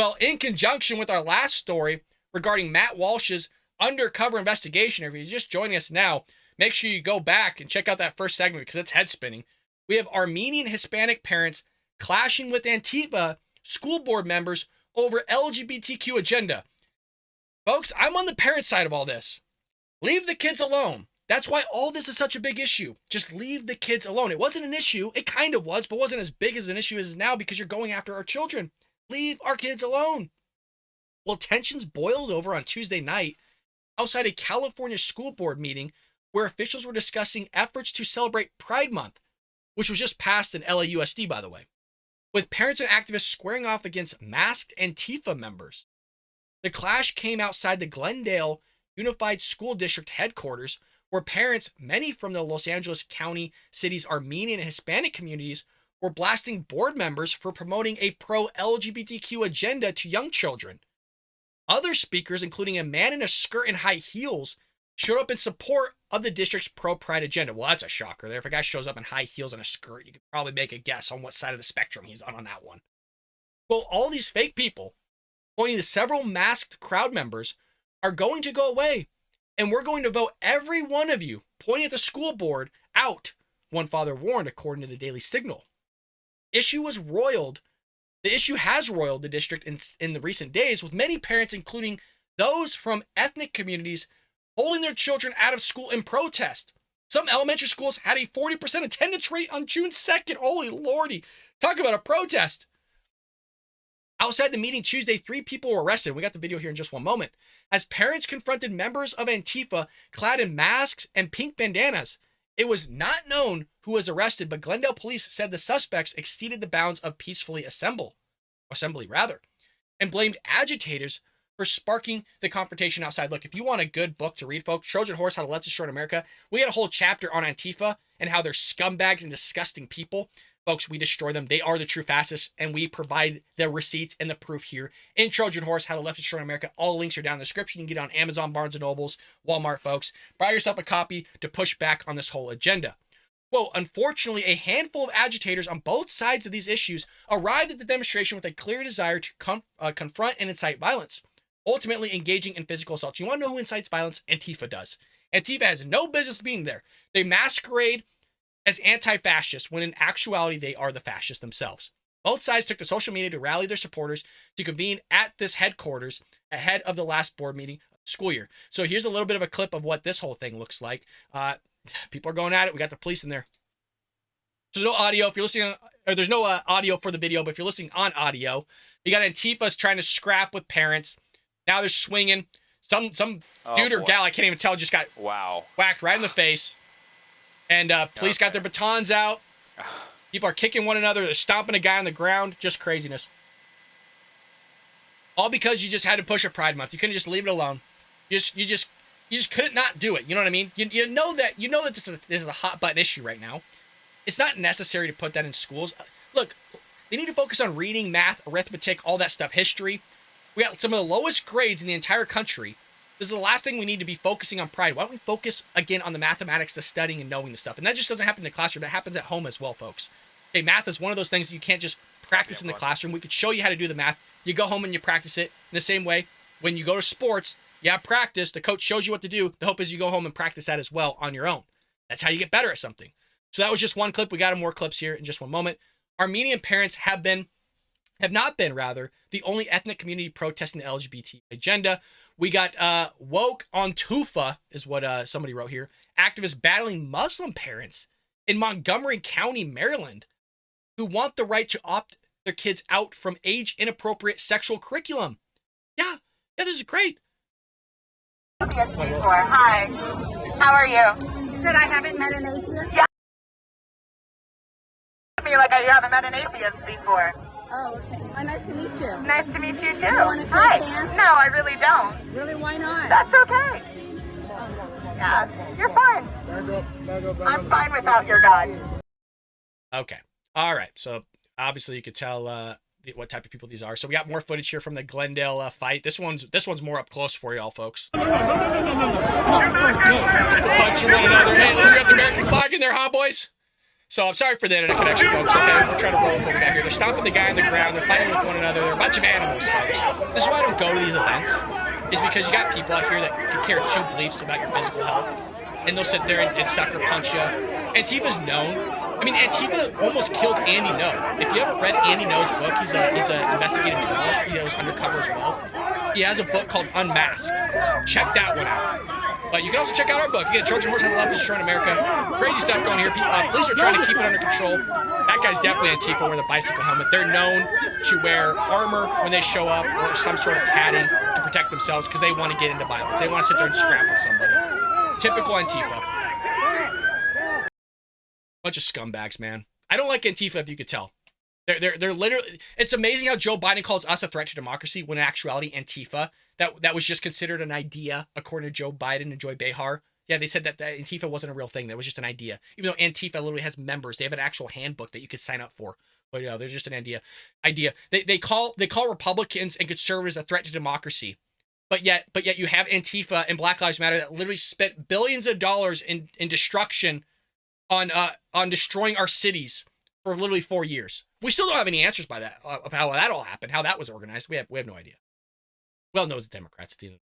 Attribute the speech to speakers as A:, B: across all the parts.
A: Well, in conjunction with our last story regarding Matt Walsh's undercover investigation, if you're just joining us now, make sure you go back and check out that first segment because it's head spinning. We have Armenian Hispanic parents clashing with Antifa school board members over LGBTQ agenda. Folks, I'm on the parent side of all this. Leave the kids alone. That's why all this is such a big issue. Just leave the kids alone. It wasn't an issue. It kind of was, but wasn't as big as an issue as it is now because you're going after our children. Leave our kids alone. Well, tensions boiled over on Tuesday night outside a California school board meeting where officials were discussing efforts to celebrate Pride Month, which was just passed in LAUSD, by the way, with parents and activists squaring off against masked Antifa members. The clash came outside the Glendale Unified School District headquarters, where parents, many from the Los Angeles County city's Armenian and Hispanic communities, were blasting board members for promoting a pro-LGBTQ agenda to young children. Other speakers, including a man in a skirt and high heels, showed up in support of the district's pro-pride agenda. Well, that's a shocker there. If a guy shows up in high heels and a skirt, you could probably make a guess on what side of the spectrum he's on that one. Well, all these fake people, pointing to several masked crowd members, are going to go away. And we're going to vote every one of you, pointing at the school board, out, one father warned, according to the Daily Signal. The issue has roiled the district in the recent days, with many parents, including those from ethnic communities, holding their children out of school in protest. Some elementary schools had a 40% attendance rate on June 2nd. Holy lordy. Talk about a protest. Outside the meeting Tuesday, 3 people were arrested. We got the video here in just one moment. As parents confronted members of Antifa clad in masks and pink bandanas. It was not known who was arrested, but Glendale police said the suspects exceeded the bounds of peacefully assembly, and blamed agitators for sparking the confrontation outside. Look, if you want a good book to read, folks, Trojan Horse, How to Left Destroy America, we got a whole chapter on Antifa and how they're scumbags and disgusting people. Folks, we destroy them. They are the true fascists, and we provide the receipts and the proof here in Trojan Horse, How to Left Destroy America. All links are down in the description. You can get it on Amazon, Barnes & Nobles, Walmart, folks. Buy yourself a copy to push back on this whole agenda. Well, unfortunately, a handful of agitators on both sides of these issues arrived at the demonstration with a clear desire to confront and incite violence, ultimately engaging in physical assault. You want to know who incites violence? Antifa does. Antifa has no business being there. They masquerade as anti-fascists, when in actuality they are the fascists themselves. Both sides took to social media to rally their supporters to convene at this headquarters ahead of the last board meeting of the school year. So here's a little bit of a clip of what this whole thing looks like. People are going at it. We got the police in there. So no audio if you're listening, or there's no audio for the video, but if you're listening on audio, you got Antifa's trying to scrap with parents. Now they're swinging. Some dude or gal, I can't even tell, just got whacked right in the face. And police got their batons out. People are kicking one another. They're stomping a guy on the ground. Just craziness. All because you just had to push a Pride Month. You couldn't just leave it alone. You just couldn't not do it. You know what I mean? You know that this is a hot button issue right now. It's not necessary to put that in schools. Look, they need to focus on reading, math, arithmetic, all that stuff, history. We got some of the lowest grades in the entire country. This is the last thing we need to be focusing on Pride. Why don't we focus, again, on the mathematics, the studying, and knowing the stuff? And that just doesn't happen in the classroom. That happens at home as well, folks. Okay, math is one of those things that you can't just practice in the classroom. We could show you how to do the math. You go home and you practice it. In the same way, when you go to sports, you have practice. The coach shows you what to do. The hope is you go home and practice that as well on your own. That's how you get better at something. So that was just one clip. We got more clips here in just one moment. Armenian parents have not been, the only ethnic community protesting the LGBT agenda. We got woke Antifa, is what somebody wrote here. Activists battling Muslim parents in Montgomery County, Maryland, who want the right to opt their kids out from age-inappropriate sexual curriculum. Yeah, this is great.
B: Hi, how are you?
C: You said I haven't met an atheist?
B: Yeah. Me like you haven't met an atheist before.
C: Oh, okay. Nice to meet you.
B: Nice to meet you too.
C: You want to shake
B: Hi.
C: hands?
B: No, I really don't.
C: Really? Why not?
B: That's okay. Yeah, you're fine. I'm fine without your God.
A: Okay. All right. So obviously you could tell what type of people these are. So we got more footage here from the Glendale fight. This one's more up close for y'all, folks. Punching one another. Hey, at least we got the American flag in there, huh, boys? So I'm sorry for the internet connection, folks, okay? We're trying to roll with what we got here. They're stomping the guy on the ground. They're fighting with one another. They're a bunch of animals, folks. This is why I don't go to these events, is because you got people out here that can care two bleeps about your physical health, and they'll sit there and sucker punch you. Antifa's known. I mean, Antifa almost killed Andy Ngo. If you haven't read Andy Ngo's book, he's an investigative journalist. He goes undercover as well. He has a book called Unmasked. Check that one out. But you can also check out our book. Again, Trojan Horse How the Left is Destroying America. Crazy stuff going here. Police are trying to keep it under control. That guy's definitely Antifa wearing the bicycle helmet. They're known to wear armor when they show up or some sort of padding to protect themselves because they want to get into violence. They want to sit there and scrap with somebody. Typical Antifa. Bunch of scumbags, man. I don't like Antifa, if you could tell. They're literally... It's amazing how Joe Biden calls us a threat to democracy when in actuality Antifa... That was just considered an idea, according to Joe Biden and Joy Behar. Yeah, they said that Antifa wasn't a real thing. That was just an idea. Even though Antifa literally has members. They have an actual handbook that you could sign up for. But yeah, there's just an idea. They call Republicans and conservatives a threat to democracy. But yet you have Antifa and Black Lives Matter that literally spent billions of dollars in destruction on destroying our cities for literally 4 years. We still don't have any answers by that of how that all happened, how that was organized. We have no idea. Well, no, it's the Democrats at the end.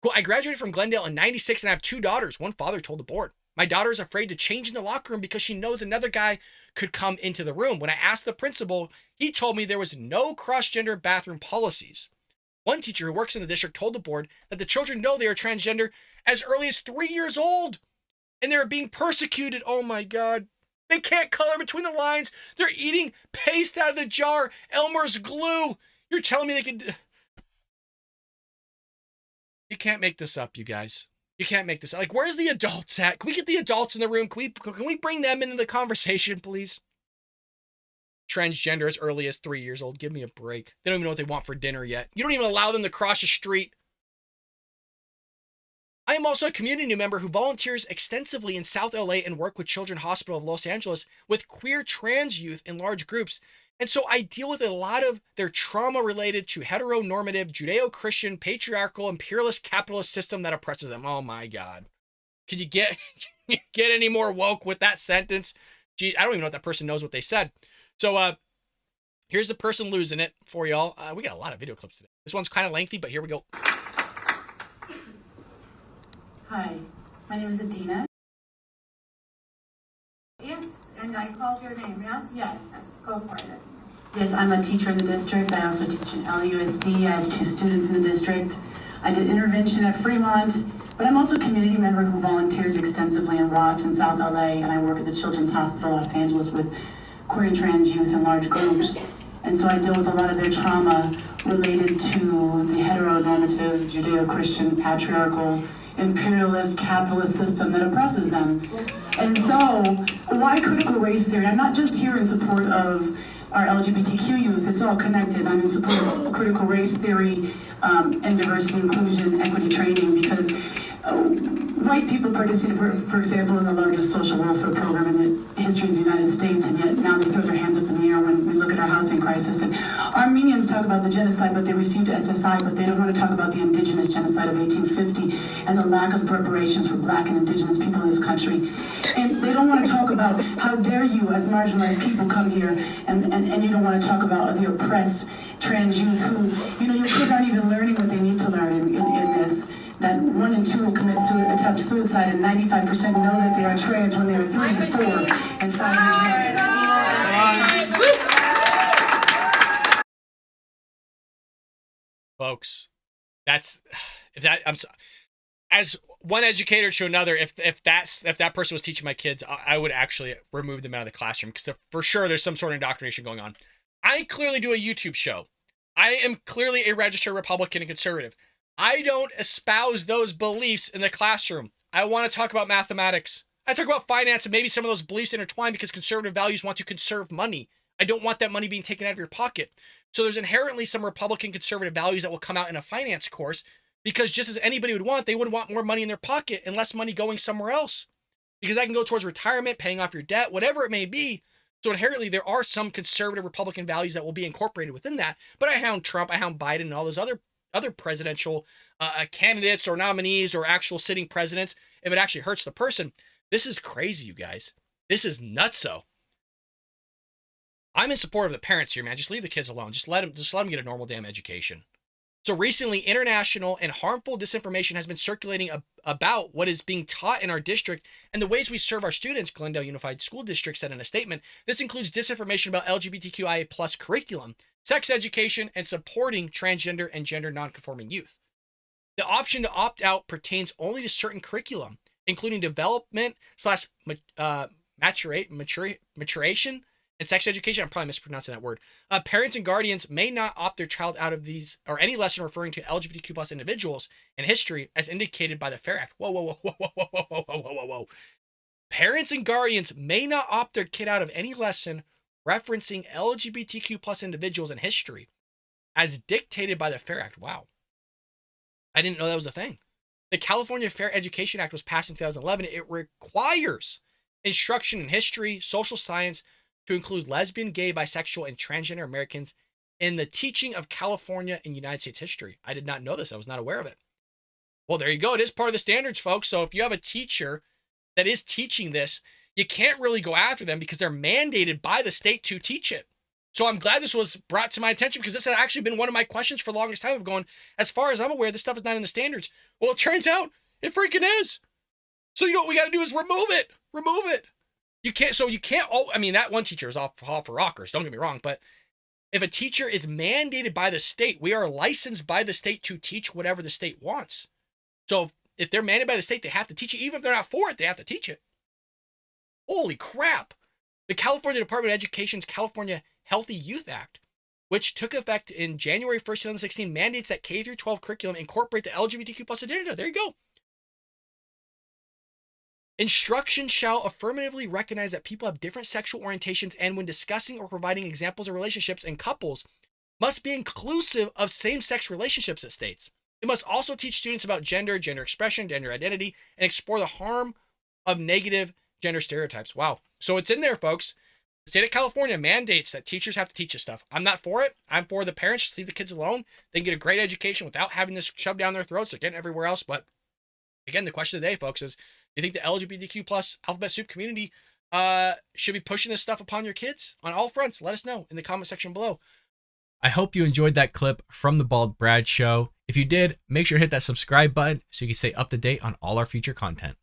A: Cool. I graduated from Glendale in '96 and I have 2 daughters. One father told the board. My daughter is afraid to change in the locker room because she knows another guy could come into the room. When I asked the principal, he told me there was no cross-gender bathroom policies. One teacher who works in the district told the board that the children know they are transgender as early as 3 years old. And they're being persecuted. Oh my God. They can't color between the lines. They're eating paste out of the jar. Elmer's glue. You're telling me they can... You can't make this up, you guys. You can't make this up. Like, where's the adults at? Can we get the adults in the room? Can we bring them into the conversation, please? Transgender as early as 3 years old. Give me a break. They don't even know what they want for dinner yet. You don't even allow them to cross the street. I am also a community member who volunteers extensively in South LA and work with Children's Hospital of Los Angeles with queer trans youth in large groups. And so I deal with a lot of their trauma related to heteronormative, Judeo-Christian, patriarchal, imperialist, capitalist system that oppresses them. Oh my God. Can you get any more woke with that sentence? Gee, I don't even know if that person knows what they said. So here's the person losing it for y'all. We got a lot of video clips today. This one's kind of lengthy, but here we go.
D: Hi, my name is Adina.
C: Yes, and I called your name, yes?
D: Yes.
C: Yes, go for it.
D: Yes, I'm a teacher in the district. I also teach in LUSD. I have 2 students in the district. I did intervention at Fremont, but I'm also a community member who volunteers extensively in Watts in South LA, and I work at the Children's Hospital Los Angeles with queer and trans youth in large groups. And so I deal with a lot of their trauma related to the heteronormative, Judeo-Christian, patriarchal, imperialist, capitalist system that oppresses them. And so, why critical race theory? I'm not just here in support of our LGBTQ youth, it's all connected. I'm in support of critical race theory and diversity, inclusion, equity training, because white people participated, for example, in the largest social welfare program in the history of the United States, and yet now they throw their hands up in the air when we look at our housing crisis. And Armenians talk about the genocide, but they received SSI, but they don't want to talk about the indigenous genocide of 1850 and the lack of reparations for Black and indigenous people in this country. And they don't want to talk about how dare you as marginalized people come here, and you don't want to talk about the oppressed trans youth who, your kids aren't even learning what they need to learn in this. That 1 in 2 will attempt suicide, and 95% know that they are trans when they are 3, 4, and 5 years old.
A: Folks, as one educator to another, if that person was teaching my kids, I would actually remove them out of the classroom, because for sure there's some sort of indoctrination going on. I clearly do a YouTube show. I am clearly a registered Republican and conservative. I don't espouse those beliefs in the classroom. I want to talk about mathematics. I talk about finance, and maybe some of those beliefs intertwine because conservative values want to conserve money. I don't want that money being taken out of your pocket. So there's inherently some Republican conservative values that will come out in a finance course, because just as anybody would want, they would want more money in their pocket and less money going somewhere else, because that can go towards retirement, paying off your debt, whatever it may be. So inherently there are some conservative Republican values that will be incorporated within that. But I hound Trump, I hound Biden, and all those other presidential candidates or nominees or actual sitting presidents if it actually hurts the person. This is crazy, you guys. This is nutso. I'm in support of the parents here, man. Just leave the kids alone. Just let them get a normal damn education. So recently, international and harmful disinformation has been circulating about what is being taught in our district and the ways we serve our students, Glendale Unified School District said in a statement. This includes disinformation about LGBTQIA plus curriculum, sex education, and supporting transgender and gender nonconforming youth. The option to opt out pertains only to certain curriculum, including development / maturation and sex education. I'm probably mispronouncing that word. Parents and guardians may not opt their child out of these or any lesson referring to LGBTQ plus individuals and history as indicated by the FAIR Act. Whoa. Parents and guardians may not opt their kid out of any lesson referencing LGBTQ plus individuals and history as dictated by the FAIR Act. Wow. I didn't know that was a thing. The California Fair Education Act was passed in 2011. It requires instruction in history, social science, to include lesbian, gay, bisexual, and transgender Americans in the teaching of California and United States history. I did not know this. I was not aware of it. Well, there you go. It is part of the standards, folks. So if you have a teacher that is teaching this, you can't really go after them because they're mandated by the state to teach it. So I'm glad this was brought to my attention because this had actually been one of my questions for the longest time of going, as far as I'm aware, this stuff is not in the standards. Well, it turns out it freaking is. So you know what we got to do is remove it. Remove it. You can't, that one teacher is off for rockers, don't get me wrong, but if a teacher is mandated by the state, we are licensed by the state to teach whatever the state wants. So if they're mandated by the state, they have to teach it. Even if they're not for it, they have to teach it. Holy crap. The California Department of Education's California Healthy Youth Act, which took effect in January 1st, 2016, mandates that K-12 curriculum incorporate the LGBTQ plus agenda. There you go. Instruction shall affirmatively recognize that people have different sexual orientations and when discussing or providing examples of relationships in couples must be inclusive of same-sex relationships, it states. It must also teach students about gender, gender expression, gender identity, and explore the harm of negative gender stereotypes. Wow. So it's in there, folks. The state of California mandates that teachers have to teach this stuff. I'm not for it. I'm for the parents to leave the kids alone. They can get a great education without having this shoved down their throats. They're getting everywhere else. But again, the question today, folks, is do you think the LGBTQ plus alphabet soup community should be pushing this stuff upon your kids on all fronts? Let us know in the comment section below. I hope you enjoyed that clip from the Bald Brad Show. If you did, make sure to hit that subscribe button so you can stay up to date on all our future content.